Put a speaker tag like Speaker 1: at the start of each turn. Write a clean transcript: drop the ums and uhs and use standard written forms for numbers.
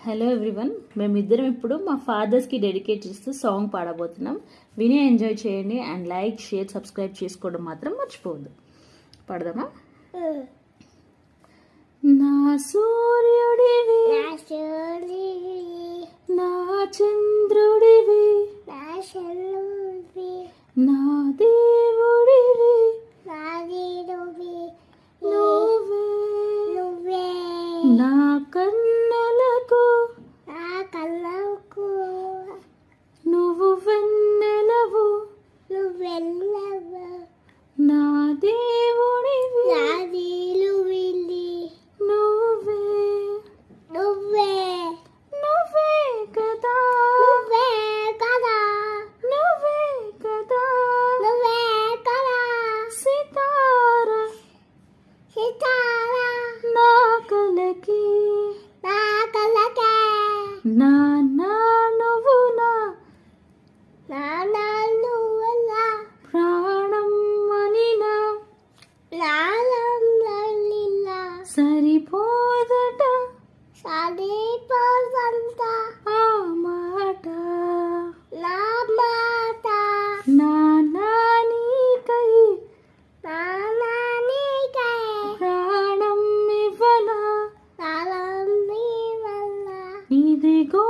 Speaker 1: Hello everyone, మేమిద్దరం ఇప్పుడు మా ఫాదర్స్కి డెడికేట్ చేస్తూ సాంగ్ పాడబోతున్నాం. విని ఎంజాయ్ చేయండి అండ్ లైక్, షేర్, సబ్స్క్రైబ్ చేసుకోవడం మాత్రం మర్చిపోవద్దు. పాడదామా? నా సూర్యుడివి, నా చంద్రుడివి, నా దేవుడివి, నువ్వే నా కన్నులకు నువ్వు వెన్నెలవు, నా దేవుడివి, నువ్వే నువ్వే కదా, నువ్వే కదా సితారా నా కలకి, నాన్న నువ్వు నా ప్రాణం అనినా సరిపోదట ఆ మాట, నాన్న నీకై ప్రాణం ఇవ్వనా, ఇదిగో